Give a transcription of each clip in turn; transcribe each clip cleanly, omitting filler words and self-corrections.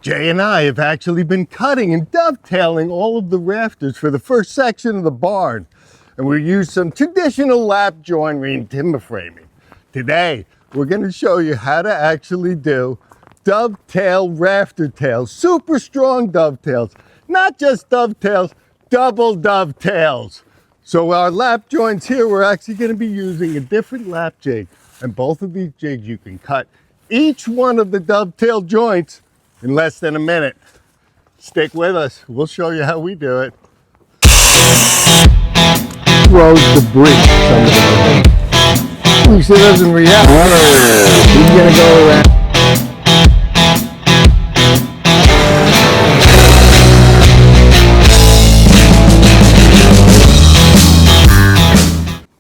Jay and I have actually been cutting and dovetailing all of the rafters for the first section of the barn. And we used some traditional lap joinery and timber framing. Today, we're going to show you how to actually do dovetail rafter tails, super strong dovetails, not just dovetails, double dovetails. So our lap joints here, we're actually going to be using a different lap jig. And both of these jigs, you can cut each one of the dovetail joints in less than a minute. Stick with us. We'll show you how we do it. Throws debris. At least it doesn't react. He's gonna go around.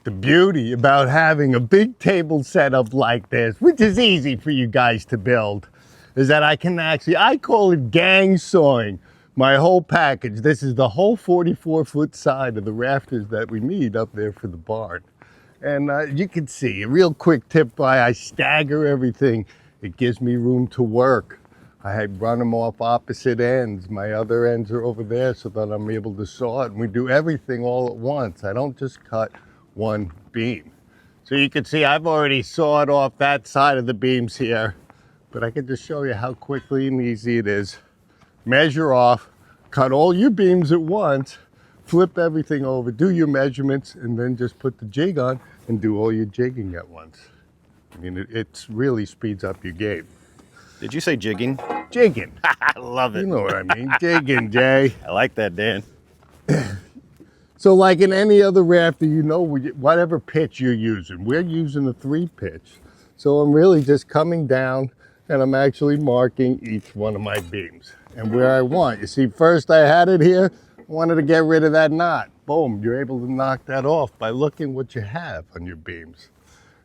The beauty about having a big table setup like this, which is easy for you guys to build, is that I can actually, I call it gang sawing my whole package. This is the whole 44-foot side of the rafters that we need up there for the barn. And you can see, a real quick tip by, I stagger everything. It gives me room to work. I run them off opposite ends. My other ends are over there so that I'm able to saw it. And we do everything all at once. I don't just cut one beam. So you can see I've already sawed off that side of the beams here. But I can just show you how quickly and easy it is. Measure off, cut all your beams at once, flip everything over, do your measurements, and then just put the jig on and do all your jigging at once. I mean, it really speeds up your game. Did you say jigging? Jigging. I love it. You know what I mean. Jigging, Jay. I like that, Dan. So like in any other rafter, you know, whatever pitch you're using. We're using a 3-pitch. So I'm really just coming down and I'm actually marking each one of my beams and where I want. You see, first I had it here, I wanted to get rid of that knot. Boom, you're able to knock that off by looking what you have on your beams.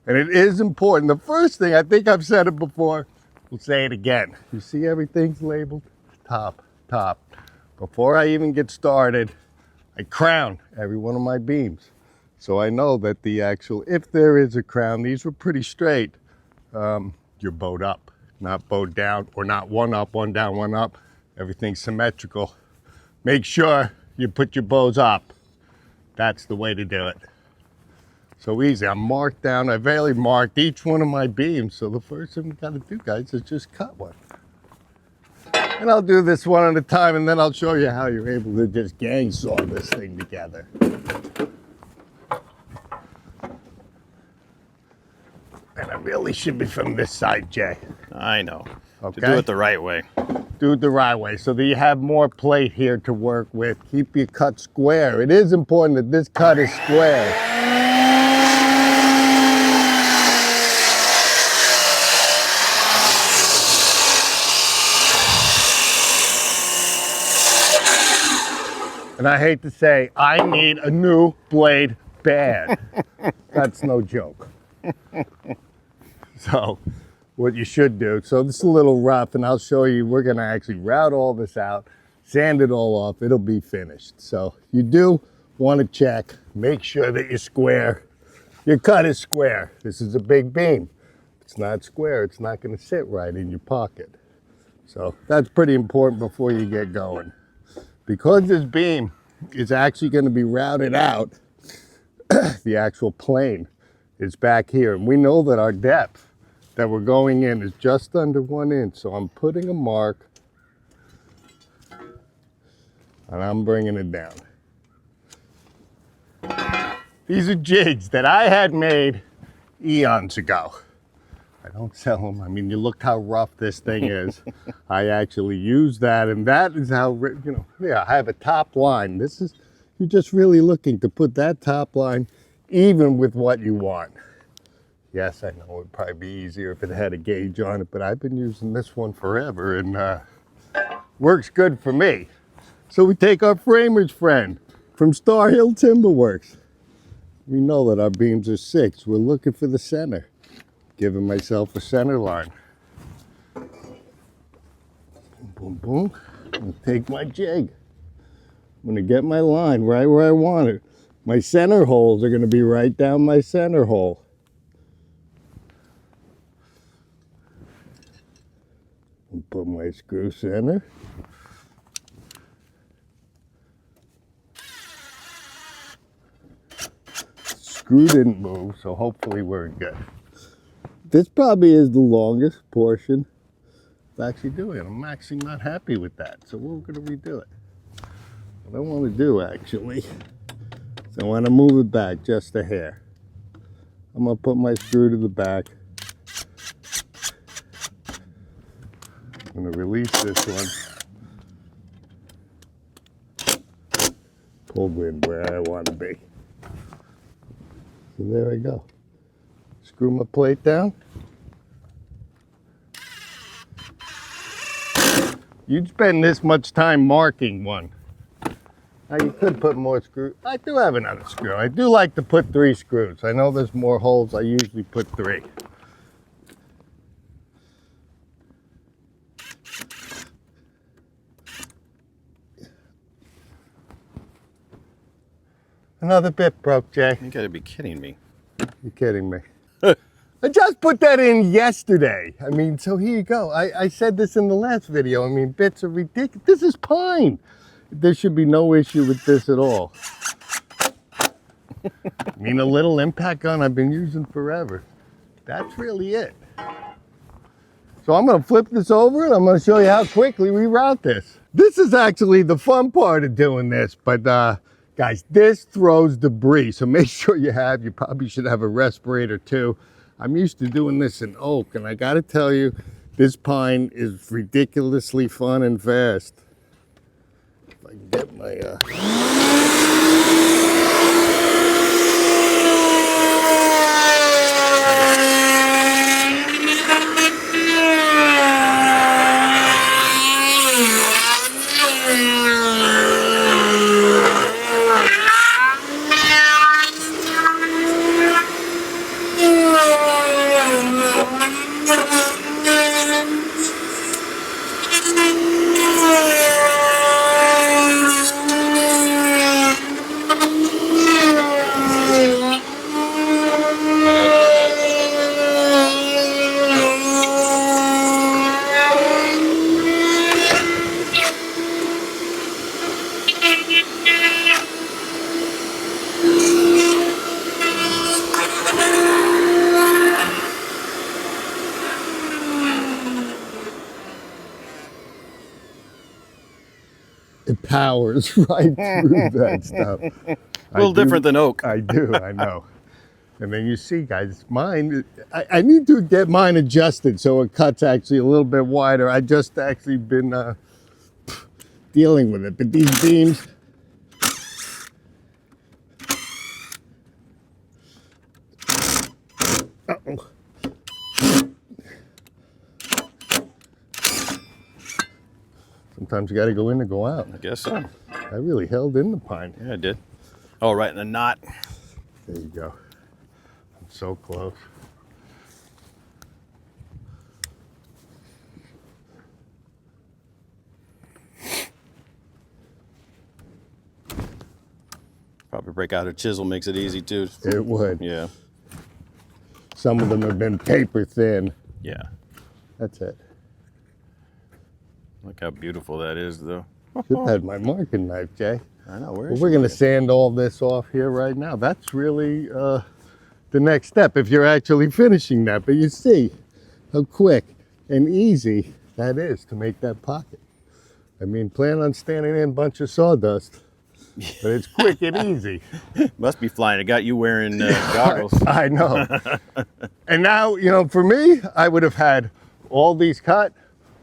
And it is important. The first thing, I think I've said it before, we'll say it again. You see everything's labeled top, top. Before I even get started, I crown every one of my beams. So I know that the actual, if there is a crown, these were pretty straight, you're bowed up. Not bowed down, or not one up, one down, one up. Everything's symmetrical. Make sure you put your bows up. That's the way to do it. So easy. I'm marked down. I've already marked each one of my beams. So the first thing we got to do, guys, is just cut one. And I'll do this one at a time, and then I'll show you how you're able to just gang saw this thing together. And I really should be from this side, Jay. I know. Okay. To do it the right way. Do it the right way so that you have more plate here to work with. Keep your cut square. It is important that this cut is square. And I hate to say, I need a new blade bad. That's no joke. So what you should do, so this is a little rough, and I'll show you, we're gonna actually route all this out, sand it all off, it'll be finished. So you do wanna check, make sure that you're square. Your cut is square. This is a big beam. If it's not square, it's not gonna sit right in your pocket. So that's pretty important before you get going. Because this beam is actually gonna be routed out, the actual plane is back here. And we know that our depth that we're going in is just under 1 inch. So I'm putting a mark and I'm bringing it down. These are jigs that I had made eons ago. I don't sell them. I mean, you look how rough this thing is. I actually use that, and that is how, you know, yeah, I have a top line. This is, you're just really looking to put that top line even with what you want. Yes, I know it would probably be easier if it had a gauge on it, but I've been using this one forever and works good for me. So we take our framer's friend from Star Hill Timber Works. We know that our beams are 6. We're looking for the center. Giving myself a center line. Boom, boom. I'm gonna take my jig. I'm gonna get my line right where I want it. My center holes are gonna be right down my center hole. And put my my screw center. Screw didn't move, so hopefully we're good. This probably is the longest portion of actually doing it. I'm actually not happy with that, so we're going to redo it. What I want to do actually is I want to move it back just a hair. I'm going to put my screw to the back. I'm going to release this one. Pulled in where I want to be. So there I go. Screw my plate down. You'd spend this much time marking one. Now you could put more screws. I do have another screw. I do like to put 3 screws. I know there's more holes. I usually put 3. Another bit broke, Jay. You gotta be kidding me. You're kidding me. I just put that in yesterday. I mean, so here you go. I said this in the last video. I mean, bits are ridiculous. This is pine. There should be no issue with this at all. I mean, a little impact gun I've been using forever. That's really it. So I'm going to flip this over and I'm going to show you how quickly we route this. This is actually the fun part of doing this, but guys, this throws debris, so make sure you probably should have a respirator too. I'm used to doing this in oak, and I gotta tell you, this pine is ridiculously fun and fast. If I can get my, it powers right through that stuff. A little different than oak. I do, I know. And then you see, guys, mine, I need to get mine adjusted so it cuts actually a little bit wider. I just actually been dealing with it. But these beams, uh-oh. Sometimes you got to go in to go out. I guess so. I really held in the pine. Yeah, I did. Oh, right in the knot. There you go. I'm so close. Probably break out a chisel makes it easy too. It would. Yeah. Some of them have been paper thin. Yeah. That's it. Look how beautiful that is, though. Should have had my marking knife, Jay. I know. Where Well, is we're it? going to sand all this off here right now. That's really the next step if you're actually finishing that. But you see how quick and easy that is to make that pocket. I mean, plan on standing in a bunch of sawdust, but it's quick and easy. Must be flying. It got you wearing goggles. I know. And now, you know, for me, I would have had all these cut,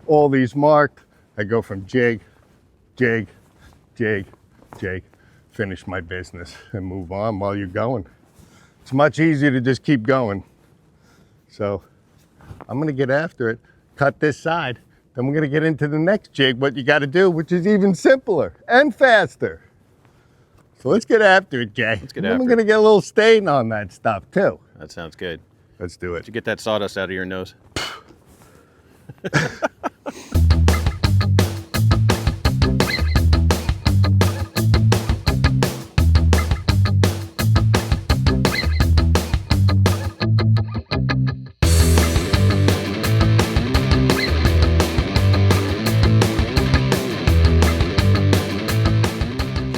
all these marked. I go from jig, jig, jig, jig, finish my business and move on while you're going. It's much easier to just keep going. So I'm gonna get after it, cut this side, then we're gonna get into the next jig, what you gotta do, which is even simpler and faster. So let's get after it, Jay. Let's get and then after we're gonna get a little stain on that stuff too. That sounds good. Let's do it. Did you get that sawdust out of your nose?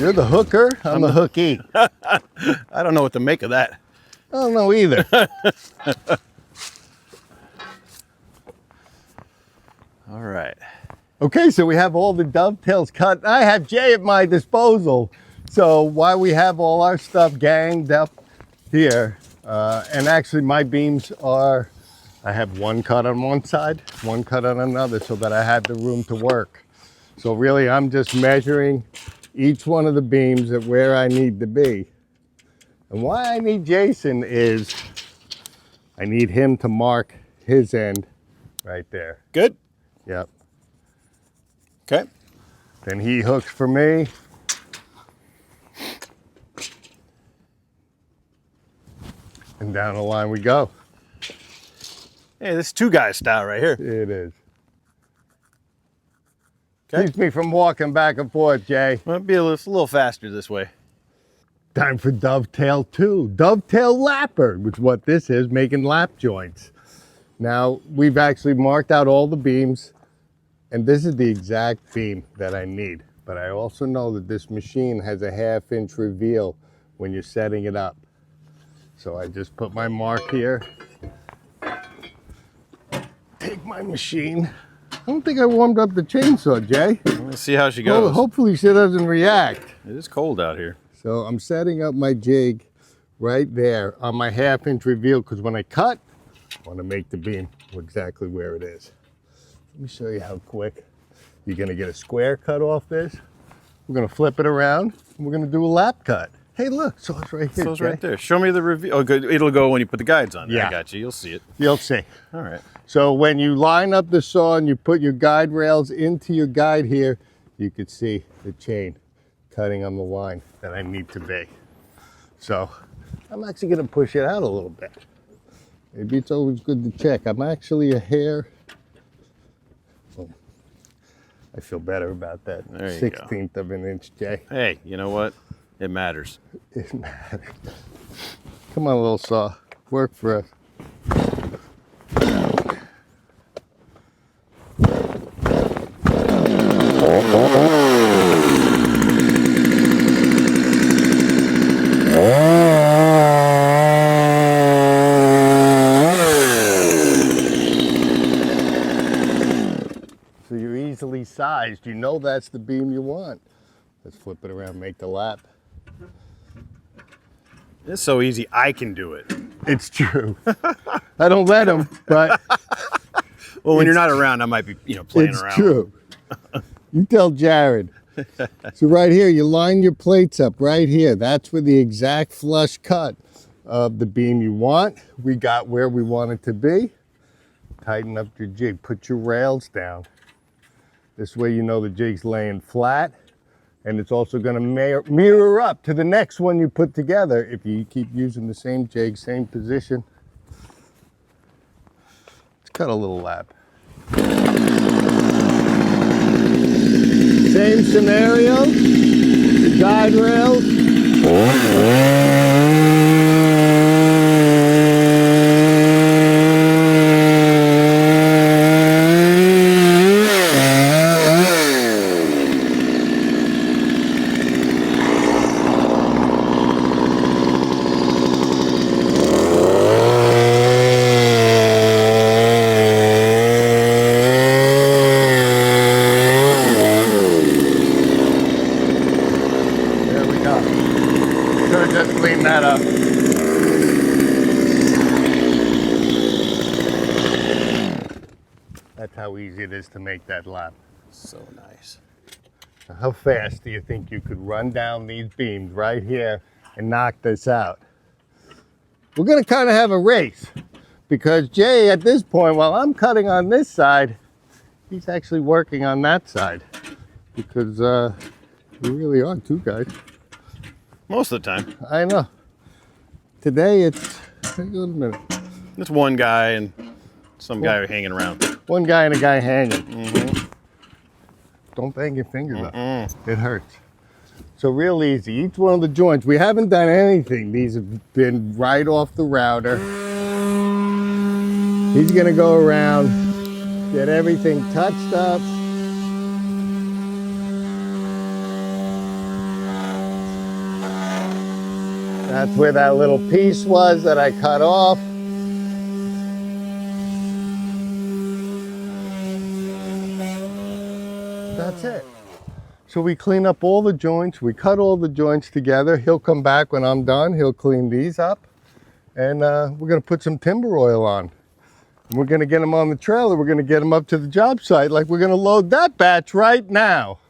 You're the hooker, I'm the hooky. I don't know what to make of that. I don't know either. All right. Okay, so we have all the dovetails cut. I have Jay at my disposal. So while we have all our stuff ganged up here, and actually my beams are, I have one cut on one side, one cut on another so that I have the room to work. So really I'm just measuring each one of the beams at where I need to be. And why I need Jason is I need him to mark his end right there. Good. Yep. Okay. Then he hooks for me. And down the line we go. Hey, this is two guys style right here. It is. Okay. Keeps me from walking back and forth, Jay. Might be a little faster this way. Time for dovetail 2. Dovetail lapper, which is what this is, making lap joints. Now, we've actually marked out all the beams, and this is the exact beam that I need. But I also know that this machine has a 1/2 inch reveal when you're setting it up. So I just put my mark here. Take my machine. I don't think I warmed up the chainsaw, Jay. Let's see how she goes. Hopefully she doesn't react. It is cold out here. So I'm setting up my jig right there on my 1/2 inch reveal because when I cut, I want to make the beam exactly where it is. Let me show you how quick. You're going to get a square cut off this. We're going to flip it around and we're going to do a lap cut. Hey, look, so it's right here. So it's right there. Show me the reveal. Oh, good. It'll go when you put the guides on. Yeah. I got you. You'll see it. You'll see. All right. So when you line up the saw and you put your guide rails into your guide here, you can see the chain cutting on the line that I need to be. So I'm actually going to push it out a little bit. Maybe it's always good to check. I'm actually a hair. Oh, I feel better about that. There you 1/16 of an inch, Jay. Hey, you know what? It matters. It matters. Come on, little saw. Work for us. So you're easily sized. You know that's the beam you want. Let's flip it around, make the lap. It's so easy. I can do it. It's true. I don't let him, but Well, when you're not around, I might be, playing it's around. true. You tell Jared. So right here, you line your plates up right here. That's where the exact flush cut of the beam you want. We got where we want it to be. Tighten up your jig. Put your rails down. This way you know the jig's laying flat. And it's also going to mirror up to the next one you put together if you keep using the same jig, same position. Let's cut a little lap. Same scenario, the guide rails. Just clean that up. That's how easy it is to make that lap. So nice. Now, how fast do you think you could run down these beams right here and knock this out? We're going to kind of have a race because Jay, at this point, while I'm cutting on this side, he's actually working on that side because we really are two guys. Most of the time. I know. Today it's, wait a minute. It's one guy and some guy hanging around. One guy and a guy hanging. Don't bang your fingers up. It hurts. So real easy. Each one of the joints, we haven't done anything. These have been right off the router. He's gonna go around, get everything touched up. That's where that little piece was that I cut off. That's it. So we clean up all the joints, we cut all the joints together. He'll come back when I'm done, he'll clean these up, and we're gonna put some timber oil on. And we're gonna get them on the trailer, we're gonna get them up to the job site like we're gonna load that batch right now.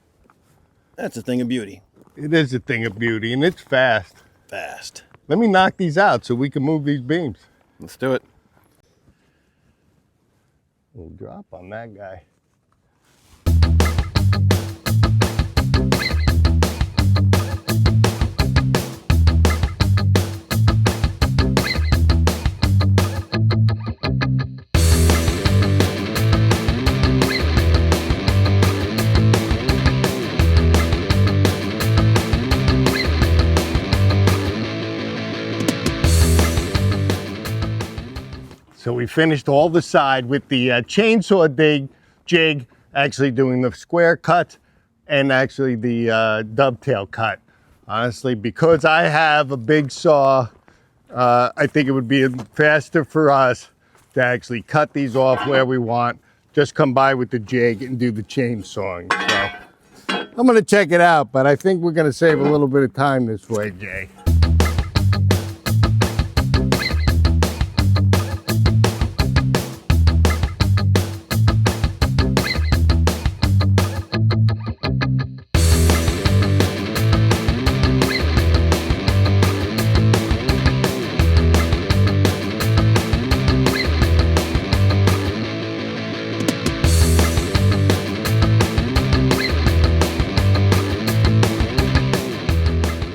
That's a thing of beauty. It is a thing of beauty, and it's fast. Fast. Let me knock these out so we can move these beams. Let's do it. Little drop on that guy. So we finished all the side with the chainsaw jig, actually doing the square cut and actually the dovetail cut. Honestly, because I have a big saw, I think it would be faster for us to actually cut these off where we want, just come by with the jig and do the chainsawing. So I'm gonna check it out, but I think we're gonna save a little bit of time this way, Jay.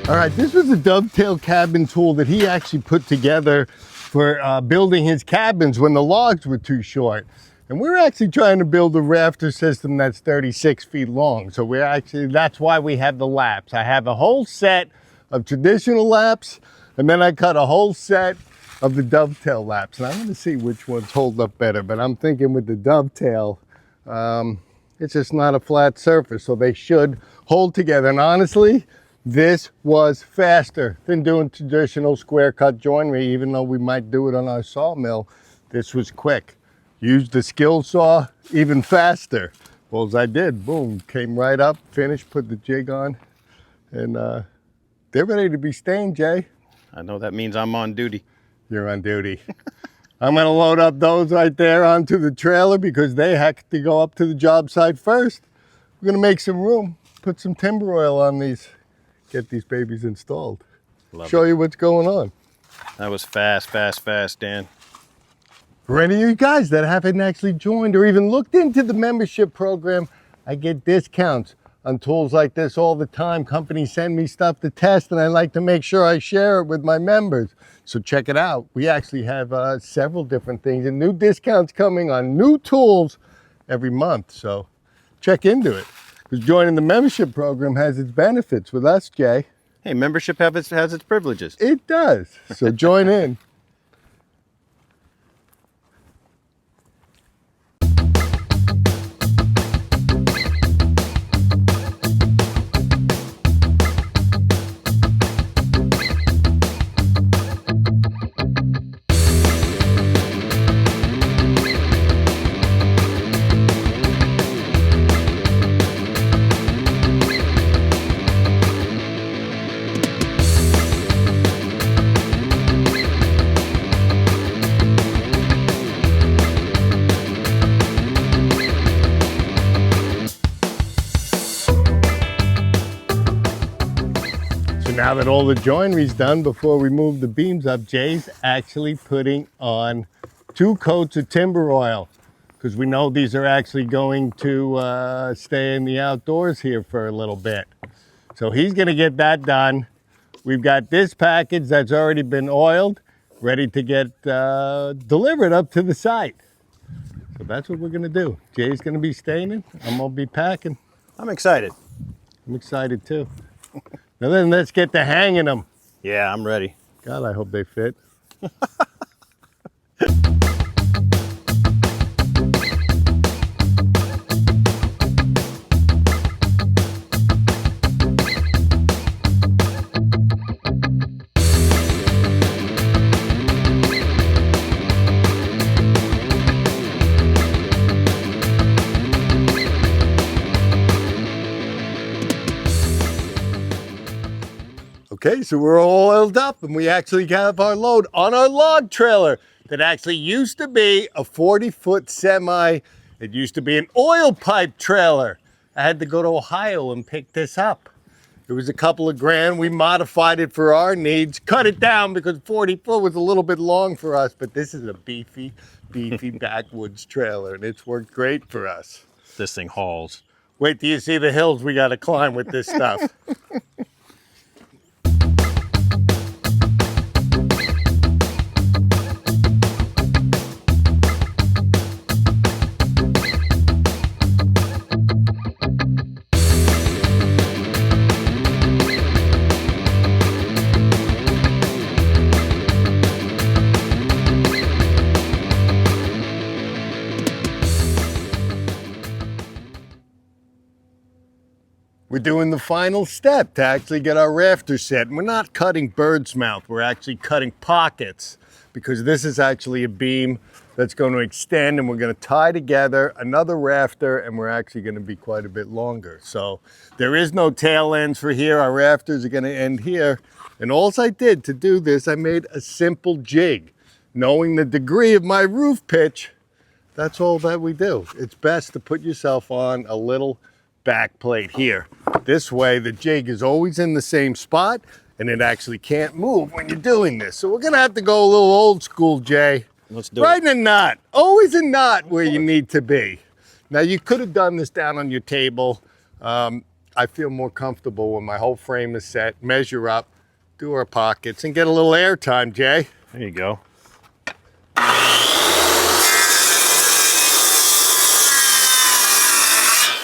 All right, this was a dovetail cabin tool that he actually put together for building his cabins when the logs were too short. And we're actually trying to build a rafter system that's 36 feet long. So that's why we have the laps. I have a whole set of traditional laps, and then I cut a whole set of the dovetail laps. And I'm gonna see which ones hold up better, but I'm thinking with the dovetail, it's just not a flat surface, so they should hold together. And honestly, this was faster than doing traditional square cut joinery, even though we might do it on our sawmill. This was quick. Used the skill saw even faster. Well, as I did, boom, came right up, finished, put the jig on, and they're ready to be stained, Jay. I know that means I'm on duty. You're on duty. I'm gonna load up those right there onto the trailer because they have to go up to the job site first. We're gonna make some room, put some timber oil on these, get these babies installed. Show you what's going on. That was fast, fast, fast, Dan. For any of you guys that haven't actually joined or even looked into the membership program, I get discounts on tools like this all the time. Companies send me stuff to test, and I like to make sure I share it with my members. So check it out. We actually have several different things and new discounts coming on new tools every month. So check into it. Because joining the membership program has its benefits with us, Jay. Hey, membership has its privileges. It does. So join in. Now that all the joinery's done, before we move the beams up, Jay's actually putting on 2 coats of timber oil because we know these are actually going to stay in the outdoors here for a little bit. So he's gonna get that done. We've got this package that's already been oiled, ready to get delivered up to the site. So that's what we're gonna do. Jay's gonna be staining, I'm gonna be packing. I'm excited. I'm excited too. Now then, let's get to hanging them. Yeah, I'm ready. God, I hope they fit. Okay, so we're all oiled up and we actually have our load on our log trailer that actually used to be a 40-foot semi. It used to be an oil pipe trailer. I had to go to Ohio and pick this up. It was a couple of grand. We modified it for our needs, cut it down because 40 foot was a little bit long for us, but this is a beefy backwoods trailer and it's worked great for us. This thing hauls. Wait till you see the hills we got to climb with this stuff. We're doing the final step to actually get our rafter set. And we're not cutting bird's mouth, we're actually cutting pockets because this is actually a beam that's going to extend and we're going to tie together another rafter and we're actually going to be quite a bit longer. So there is no tail ends for here. Our rafters are going to end here. And all I did to do this, I made a simple jig. Knowing the degree of my roof pitch, that's all that we do. It's best to put yourself on a little back plate here. This way the jig is always in the same spot and it actually can't move when you're doing this. So we're gonna have to go a little old school, Jay. Let's do right it. in a knot, always a knot where you need to be. Now you could have done this down on your table. I feel more comfortable when my whole frame is set, measure up, do our pockets and get a little air time, Jay. There you go.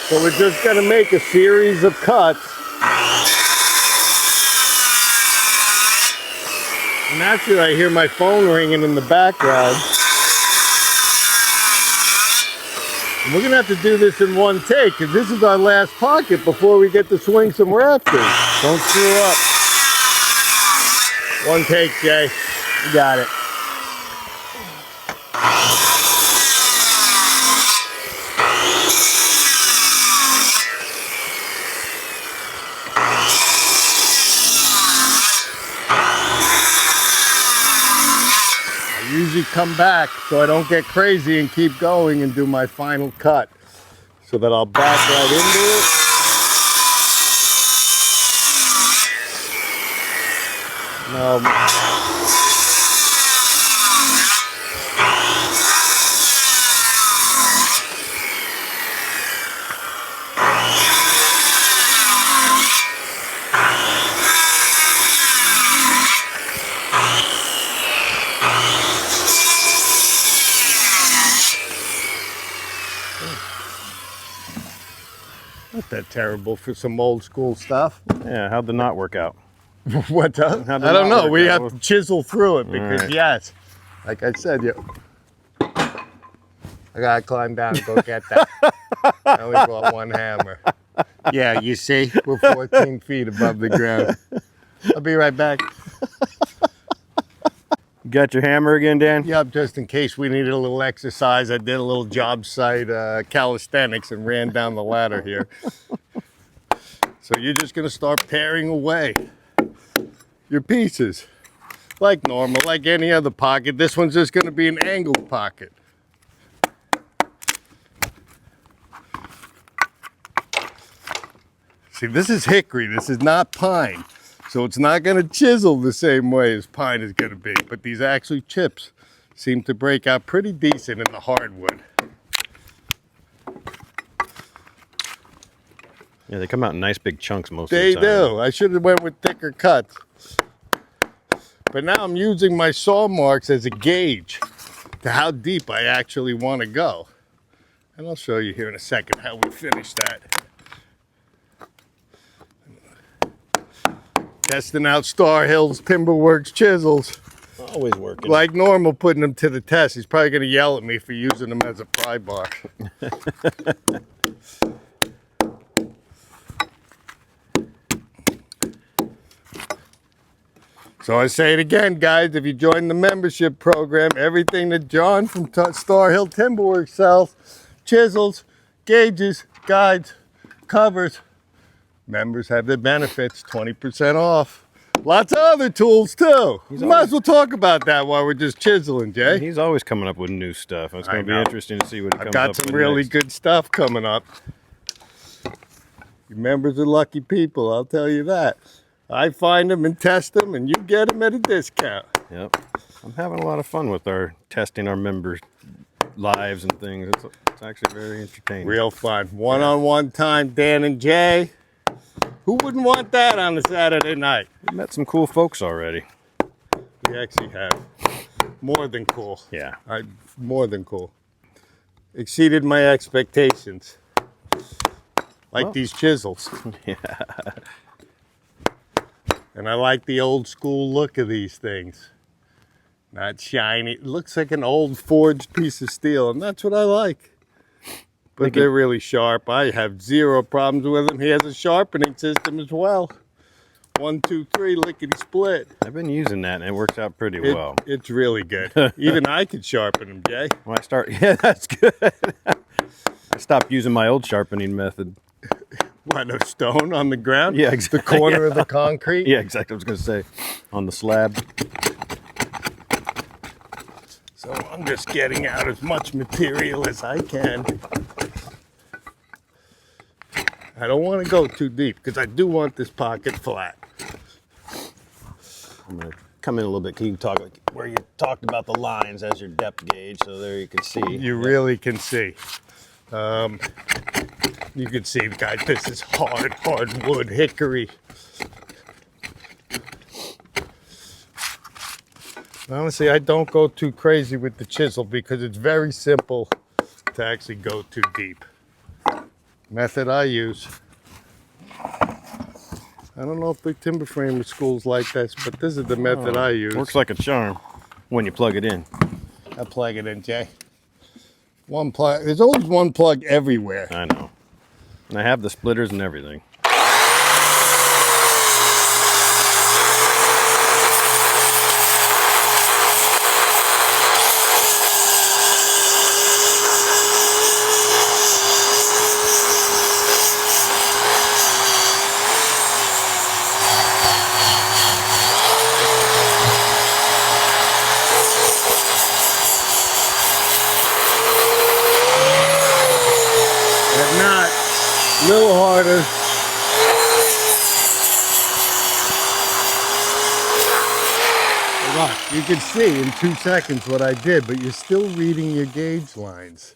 So we're just gonna make a series of cuts. And actually I hear my phone ringing in the background. And we're gonna have to do this in one take because this is our last pocket before we get to swing some rafters. Don't screw up. One take, Jay. You got it. Usually come back so I don't get crazy and keep going and do my final cut so that I'll back right into it. Not that terrible for some old school stuff. Yeah, how'd the knot work out? What does? I don't know. We have to chisel through it because, yes, like I said, I gotta climb down and go get that. I only brought one hammer. Yeah, you see, we're 14 feet above the ground. I'll be right back. You got your hammer again, Dan? Yep, just in case we needed a little exercise. I did a little job site calisthenics and ran down the ladder here. So you're just gonna start paring away your pieces like normal, like any other pocket. This one's just gonna be an angled pocket. See, this is hickory, this is not pine. So it's not gonna chisel the same way as pine is gonna be, but these actually chips seem to break out pretty decent in the hardwood. Yeah, they come out in nice big chunks most of They the time. do. I should have went with thicker cuts. But now I'm using my saw marks as a gauge to how deep I actually want to go. And I'll show you here in a second how we finish that. Testing out Star Hill's Timberworks chisels. Always working. Like normal, putting them to the test. He's probably going to yell at me for using them as a pry bar. So I say it again, guys, if you join the membership program, everything that John from Star Hill Timberworks sells, chisels, gauges, guides, covers, members have their benefits, 20% off. Lots of other tools too. Might as well talk about that while we're just chiseling, Jay. He's always coming up with new stuff. It's going to be interesting to see what he comes I've got up some with really next. good stuff coming up. You members are lucky people, I'll tell you that. I find them and test them, and you get them at a discount. Yep. I'm having a lot of fun with our testing our members' lives and things. It's actually very entertaining. Real fun. One-on-one time, Dan and Jay. Who wouldn't want that on a Saturday night? We met some cool folks already. We actually have. More than cool. Yeah. More than cool. Exceeded my expectations. Like these chisels. Yeah. And I like the old school look of these things. Not shiny. It looks like an old forged piece of steel, and that's what I like. But they're really sharp. I have zero problems with them. He has a sharpening system as well. 1, 2, 3, lickety split. I've been using that, and it works out pretty well. It's really good. Even I could sharpen them, Jay. When I start, yeah, that's good. I stopped using my old sharpening method. What, a stone on the ground? Yeah, exactly. The corner of the concrete? Yeah, exactly. I was going to say on the slab. So I'm just getting out as much material as I can. I don't want to go too deep because I do want this pocket flat. I'm going to come in a little bit. Can you talk like where you talked about the lines as your depth gauge? So there you can see. You really can see. You can see, guys, this is hard wood, hickory. Honestly, I don't go too crazy with the chisel because it's very simple to actually go too deep. Method I use. I don't know if the Timberframing school's like this, but this is the method I use. Works like a charm when you plug it in. I plug it in, Jay. One plug. There's always one plug everywhere. I know. And I have the splitters and everything. If not, a little harder. Look, you can see in 2 seconds what I did, but you're still reading your gauge lines.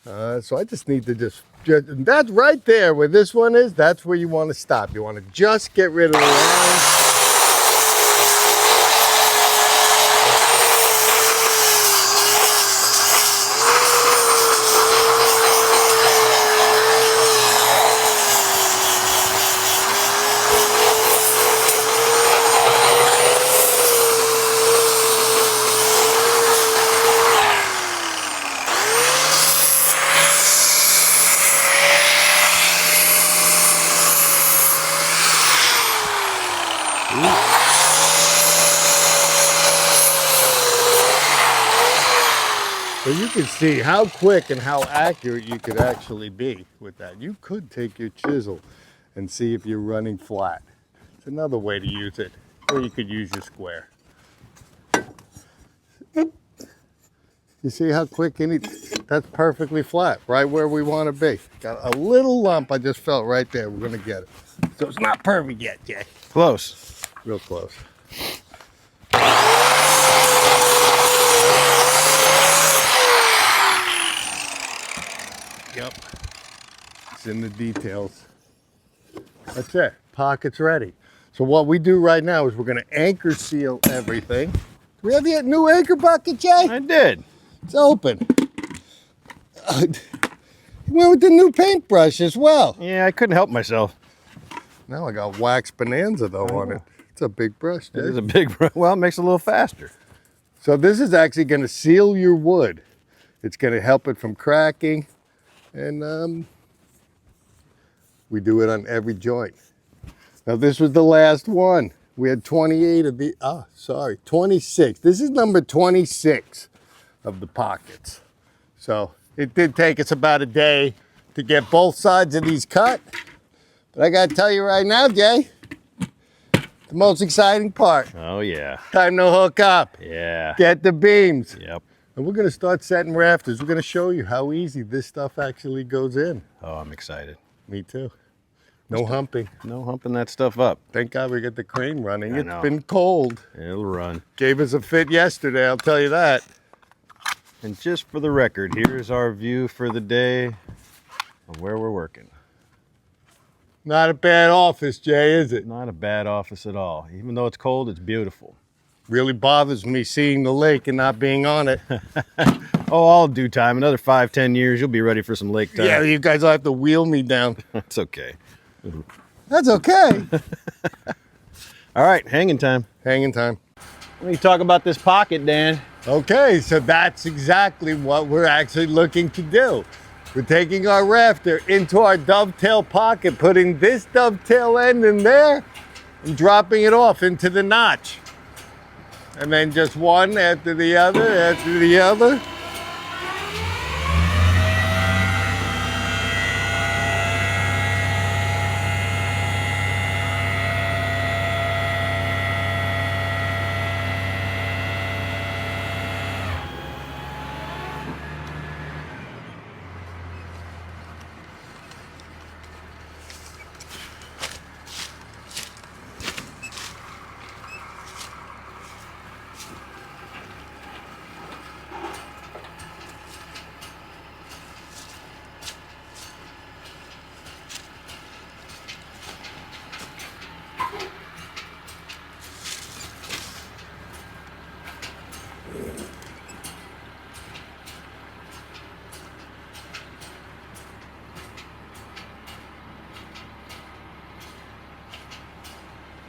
So I just need to just, that's right there where this one is, that's where you want to stop. You want to just get rid of the line. So you can see how quick and how accurate you could actually be with that. You could take your chisel and see if you're running flat. It's another way to use it. Or you could use your square. You see how quick that's perfectly flat, right where we want to be. Got a little lump I just felt right there. We're going to get it. So it's not perfect yet, Jay. Close. Real close. Yep. It's in the details. That's it. Pocket's ready. So what we do right now is we're going to anchor seal everything. Do we have the new anchor bucket, Jay? I did. It's open. You went with the new paintbrush as well. Yeah, I couldn't help myself. Now I got wax bonanza though on it. It's a big brush, Jay. It is a big, well, it makes it a little faster. So this is actually going to seal your wood. It's going to help it from cracking. And we do it on every joint. Now this was the last one. We had 28 of the, 26. This is number 26 of the pockets. So it did take us about a day to get both sides of these cut. But I gotta tell you right now, Jay, The most exciting part. Oh yeah. Time to hook up. Yeah. Get the beams. Yep. And we're gonna start setting rafters. We're gonna show you how easy this stuff actually goes in. Oh, I'm excited. Me too. No humping. No humping that stuff up. Thank God we got the crane running. I It's know. been cold. It'll run. Gave us a fit yesterday, I'll tell you that. And just for the record, here's our view for the day of where we're working. Not a bad office, Jay, is it? Not a bad office at all. Even though it's cold, it's beautiful. Really bothers me seeing the lake and not being on it. Oh, all due time. Another 5-10 years, you'll be ready for some lake time. Yeah, you guys will have to wheel me down. That's okay. That's okay. All right, hanging time. Hanging time. Let me talk about this pocket, Dan. Okay, so that's exactly what we're actually looking to do. We're taking our rafter into our dovetail pocket, putting this dovetail end in there and dropping it off into the notch. And then just one after the other, after the other.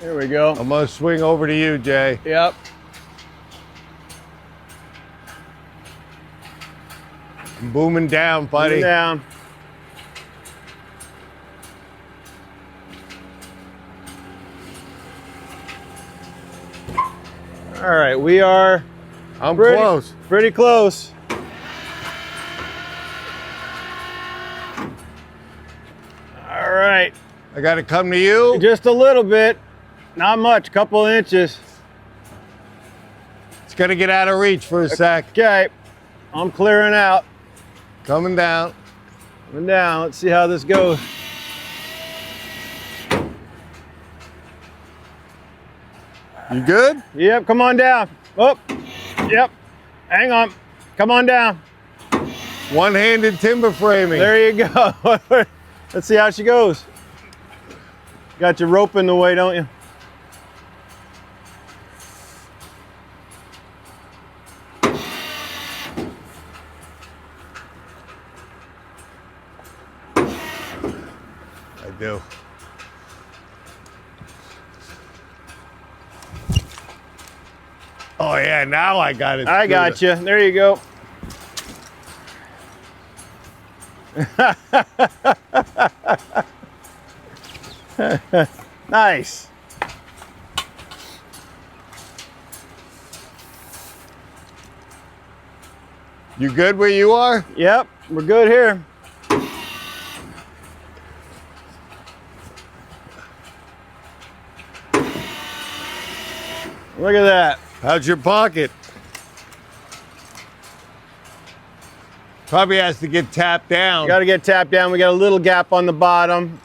There we go. I'm gonna swing over to you, Jay. Yep. I'm booming down, buddy. Down. All right, we are I'm close. Pretty close. All right, I gotta come to you. just a little bit, not much, couple inches. It's gonna get out of reach for a sec. Okay, I'm clearing out. Coming down. Coming down. Let's see how this goes. You good? Yep, come on down. Oh, yep. Hang on. Come on down. One-handed timber framing. There you go. Let's see how she goes. Got your rope in the way, don't you? I do. Oh yeah, now I got it. I got you. There you go. Nice. You good where you are? Yep, we're good here. Look at that. How's your pocket? Probably has to get tapped down. Got to get tapped down. We got a little gap on the bottom.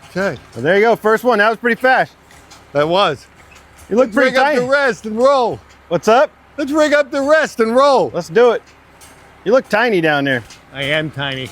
Okay, Well, there you go. First one. That was pretty fast. that was. You look pretty Bring up tiny. the rest and roll. What's up? Let's rig up the rest and roll. Let's do it. You look tiny down there. I am tiny.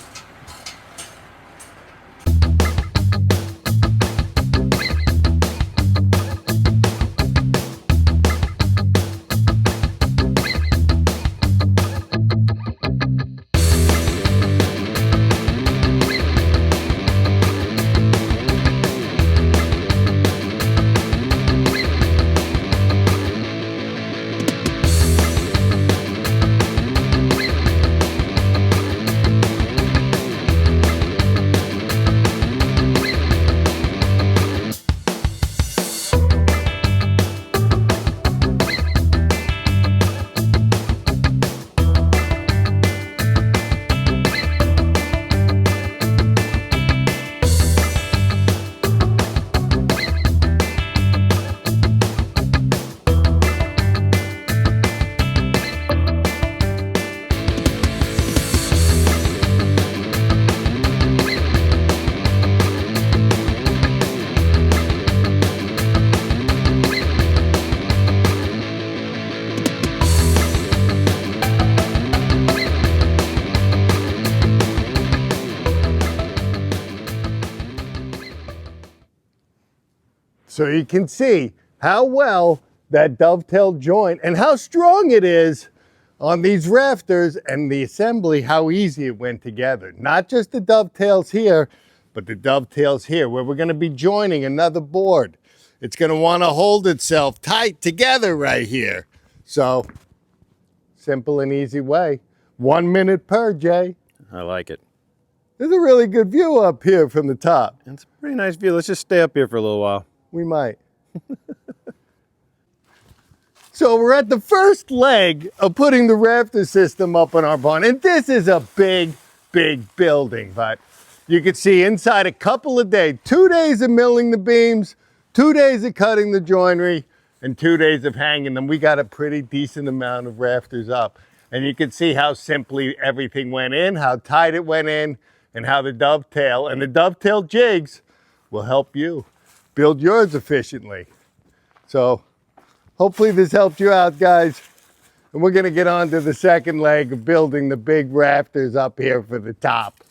so you can see how well that dovetail joint and how strong it is on these rafters, and the assembly, how easy it went together. Not just the dovetails here, but the dovetails here, where we're going to be joining another board. It's going to want to hold itself tight together right here. So, simple and easy way. 1 minute per, Jay. I like it. There's a really good view up here from the top. It's a pretty nice view. Let's just stay up here for a little while. We might. So we're at the first leg of putting the rafter system up on our barn. And this is a big, big building, but you can see inside a couple of days, 2 days of milling the beams, 2 days of cutting the joinery, and 2 days of hanging them. We got a pretty decent amount of rafters up. And you can see how simply everything went in, how tight it went in, and how the dovetail and the dovetail jigs will help you build yours efficiently. So hopefully this helped you out, guys. And we're gonna get on to the second leg of building the big rafters up here for the top,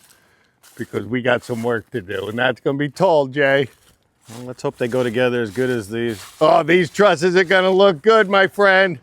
because we got some work to do, and that's gonna be tall, Jay. Well, let's hope they go together as good as these. Oh, these trusses are gonna look good, my friend.